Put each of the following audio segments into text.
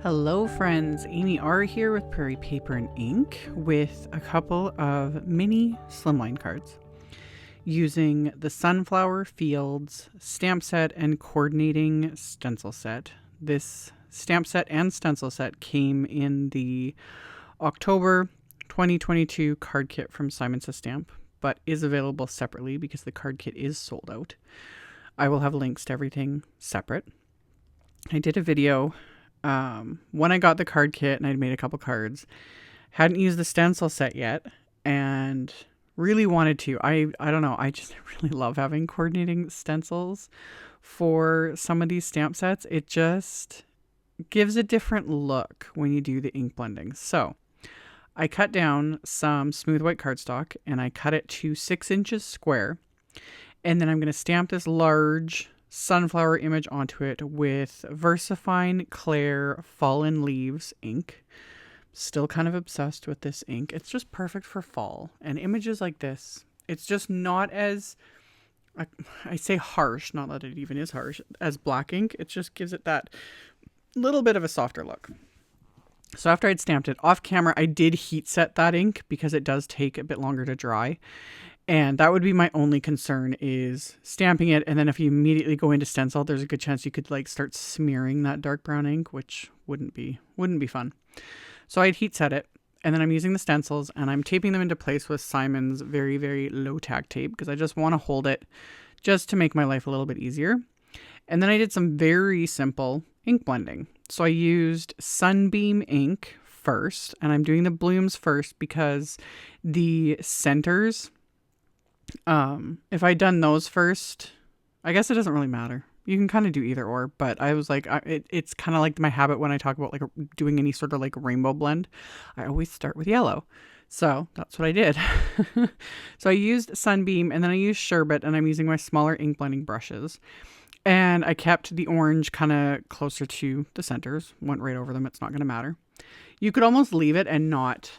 Hello friends, AmyR here with Prairie Paper and Ink with a couple of mini slimline cards using the Sunflower Fields stamp set and coordinating stencil set. This stamp set and stencil set came in the October 2022 card kit from Simon Says Stamp, but is available separately because the card kit is sold out. I will have links to everything separate. I did a video when I got the card kit and I'd made a couple cards. Hadn't used the stencil set yet and really wanted to. I don't know, I just really love having coordinating stencils for some of these stamp sets. It just gives a different look when you do the ink blending. So I cut down some smooth white cardstock and I cut it to 6 inches square. And then I'm going to stamp this large sunflower image onto it with VersaFine Clair Fallen Leaves ink. Still kind of obsessed with this ink. It's just perfect for fall. And images like this, it's just not as, I say harsh, not that it even is harsh, as black ink. It just gives it that little bit of a softer look. So after I'd stamped it off camera, I did heat set that ink because it does take a bit longer to dry. And that would be my only concern, is stamping it. And then if you immediately go into stencil, there's a good chance you could like start smearing that dark brown ink, which wouldn't be fun. So I'd heat set it, and then I'm using the stencils and I'm taping them into place with Simon's very, very low tack tape because I just want to hold it just to make my life a little bit easier. And then I did some very simple ink blending. So I used SUNBEAM ink first, and I'm doing the blooms first because the centers, if I'd done those first, I guess it doesn't really matter. You can kind of do either or, but I was like, it's kind of like my habit when I talk about like doing any sort of like rainbow blend. I always start with yellow. So that's what I did. So I used SUNBEAM and then I used SHERBET, and I'm using my smaller ink blending brushes. And I kept the orange kind of closer to the centers, went right over them. It's not going to matter. You could almost leave it and not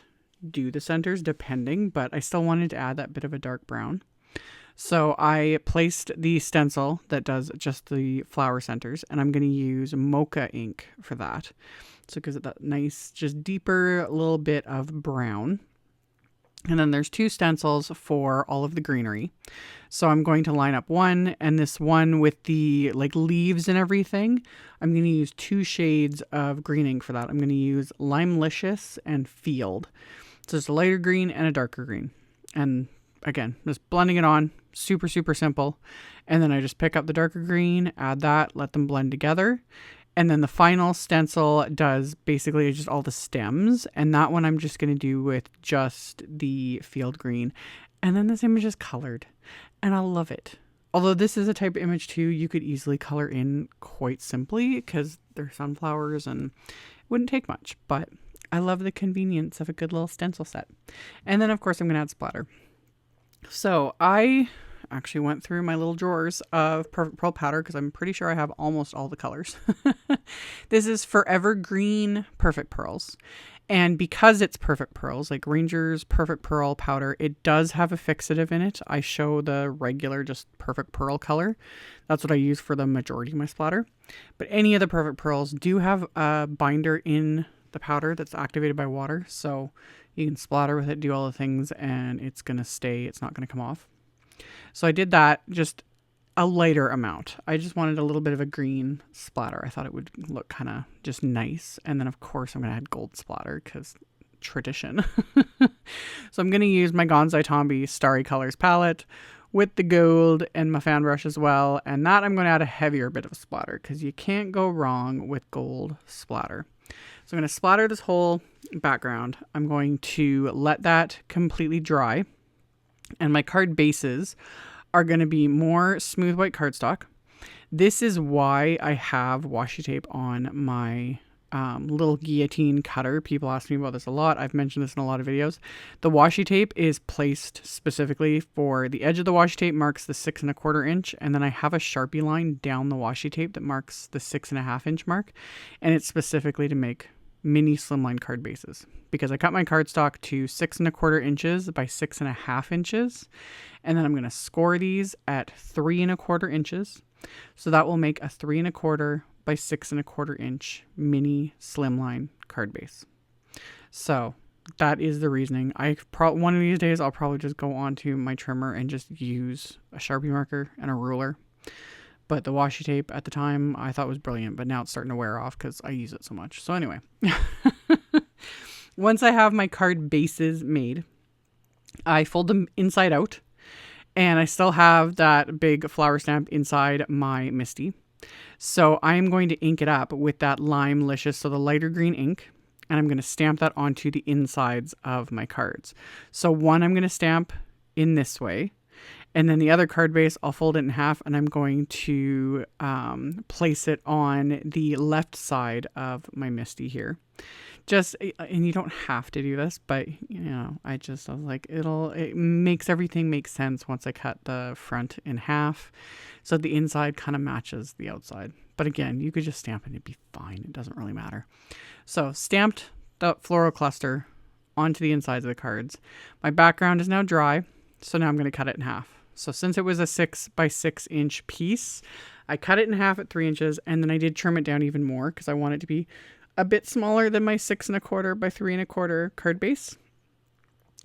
do the centers depending, but I still wanted to add that bit of a dark brown. So I placed the stencil that does just the flower centers, and I'm going to use MOCHA ink for that. So it gives it that nice, just deeper little bit of brown. And then there's 2 stencils for all of the greenery. So I'm going to line up one, and this one with the like leaves and everything, I'm going to use 2 shades of green ink for that. I'm going to use LIMELICIOUS and Field. So it's a lighter green and a darker green. And again, just blending it on, super, super simple. And then I just pick up the darker green, add that, let them blend together. And then the final stencil does basically just all the stems. And that one I'm just going to do with just the field green. And then this image is colored. And I love it. Although this is a type of image too, you could easily color in quite simply because they're sunflowers and it wouldn't take much. But I love the convenience of a good little stencil set. And then of course I'm going to add splatter. So I actually went through my little drawers of Perfect Pearl powder because I'm pretty sure I have almost all the colors. This is Forever Green Perfect Pearls. And because it's Perfect Pearls, like Ranger's Perfect Pearl powder, it does have a fixative in it. I show the regular just Perfect Pearl color. That's what I use for the majority of my splatter. But any of the Perfect Pearls do have a binder in the powder that's activated by water. So you can splatter with it, do all the things, and it's going to stay. It's not going to come off. So I did that, just a lighter amount. I just wanted a little bit of a green splatter. I thought it would look kind of just nice. And then of course I'm going to add gold splatter because tradition. So I'm going to use my Gonzai Tombi Starry Colors palette with the gold and my fan brush as well. And that I'm going to add a heavier bit of a splatter because you can't go wrong with gold splatter. So I'm going to splatter this whole background. I'm going to let that completely dry. And my card bases are going to be more smooth white cardstock. This is why I have washi tape on my little guillotine cutter. People ask me about this a lot. I've mentioned this in a lot of videos. The washi tape is placed specifically for the edge of the washi tape marks the 6 1/4 inch. And then I have a Sharpie line down the washi tape that marks the 6 1/2 inch mark. And it's specifically to make mini slimline card bases because I cut my cardstock to 6 1/4 inches by 6 1/2 inches. And then I'm going to score these at 3 1/4 inches. So that will make a 3 1/4 by 6¼ inch mini slimline card base. So that is the reasoning. One of these days I'll probably just go onto my trimmer and just use a Sharpie marker and a ruler. But the washi tape at the time I thought was brilliant, but now it's starting to wear off because I use it so much. So anyway, once I have my card bases made, I fold them inside out, and I still have that big flower stamp inside my Misty. So I'm going to ink it up with that LIMELICIOUS, so the lighter green ink, and I'm going to stamp that onto the insides of my cards. So one I'm going to stamp in this way, and then the other card base, I'll fold it in half, and I'm going to place it on the left side of my Misty here. And you don't have to do this, but you know, I was like, it makes everything make sense once I cut the front in half, so the inside kind of matches the outside. But again, you could just stamp it and it'd be fine. It doesn't really matter. So stamped the floral cluster onto the insides of the cards. My background is now dry, so now I'm going to cut it in half. So since it was a 6 by 6 inch piece, I cut it in half at 3 inches, and then I did trim it down even more because I want it to be a bit smaller than my 6¼ by 3¼ card base.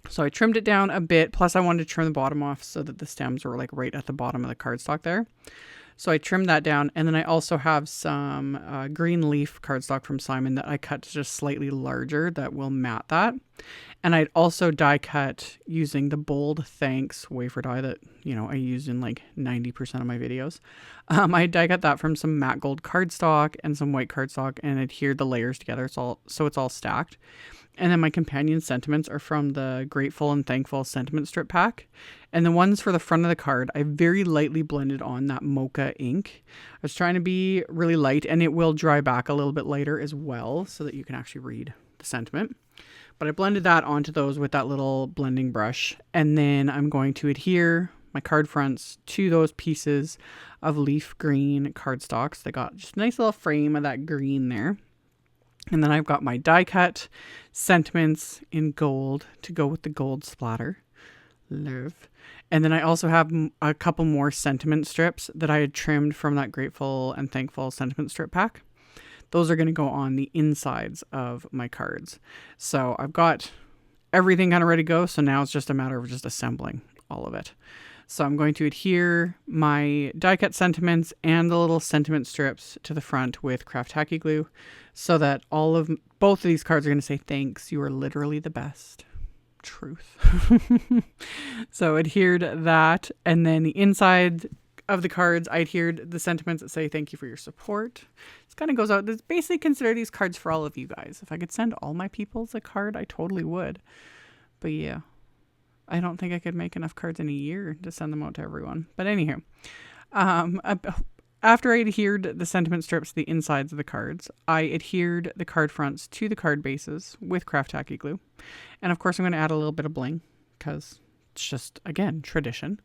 So I trimmed it down a bit, plus I wanted to trim the bottom off so that the stems were like right at the bottom of the cardstock there. So I trimmed that down, and then I also have some green leaf cardstock from Simon that I cut just slightly larger that will mat that. And I'd also die cut using the Bold Thanks wafer die that, you know, I use in like 90% of my videos. I die cut that from some matte gold cardstock and some white cardstock and adhered the layers together so it's all stacked. And then my companion sentiments are from the Grateful and Thankful sentiment strip pack. And the ones for the front of the card, I very lightly blended on that MOCHA ink. I was trying to be really light, and it will dry back a little bit later as well so that you can actually read the sentiment. But I blended that onto those with that little blending brush. And then I'm going to adhere my card fronts to those pieces of leaf green cardstocks. They got just a nice little frame of that green there. And then I've got my die cut sentiments in gold to go with the gold splatter. Love. And then I also have a couple more sentiment strips that I had trimmed from that Grateful and Thankful sentiment strip pack. Those are going to go on the insides of my cards. So I've got everything kind of ready to go. So now it's just a matter of just assembling all of it. So I'm going to adhere my die cut sentiments and the little sentiment strips to the front with craft tacky glue so that both of these cards are going to say, thanks, you are literally the best. Truth. So adhered that, and then the inside of the cards, I adhered the sentiments that say, thank you for your support. This kind of goes out. This basically consider these cards for all of you guys. If I could send all my peoples a card, I totally would. But yeah. I don't think I could make enough cards in a year to send them out to everyone. But anyhow, after I adhered the sentiment strips to the insides of the cards, I adhered the card fronts to the card bases with craft tacky glue. And of course, I'm going to add a little bit of bling because it's just, again, tradition.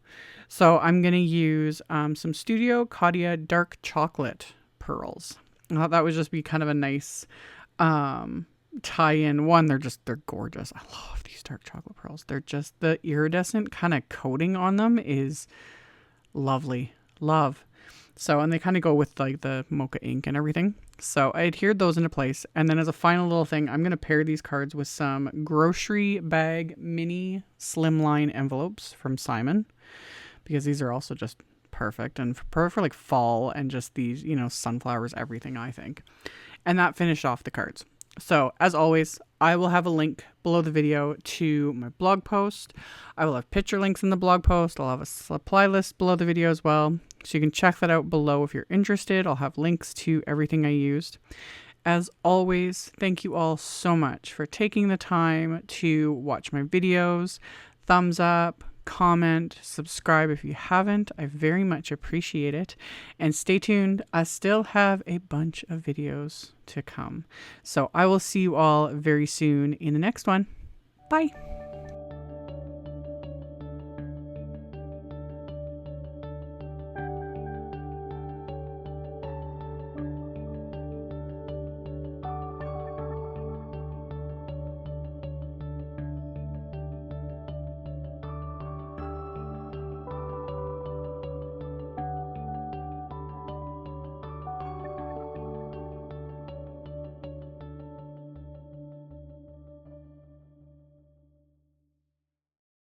So I'm going to use some Studio Claudia dark chocolate pearls. I thought that would just be kind of a nice tie-in one. They're gorgeous. I love these dark chocolate pearls. They're just, the iridescent kind of coating on them is lovely. Love. So, and they kind of go with like the MOCHA ink and everything. So I adhered those into place. And then as a final little thing, I'm going to pair these cards with some grocery bag mini slimline envelopes from Simon, because these are also just perfect and for like fall and just these, you know, sunflowers, everything, I think. And that finished off the cards. So as always, I will have a link below the video to my blog post. I will have picture links in the blog post. I'll have a supply list below the video as well. So you can check that out below if you're interested. I'll have links to everything I used. As always, thank you all so much for taking the time to watch my videos. Thumbs up, comment, subscribe if you haven't. I very much appreciate it. And stay tuned. I still have a bunch of videos to come. So I will see you all very soon in the next one. Bye.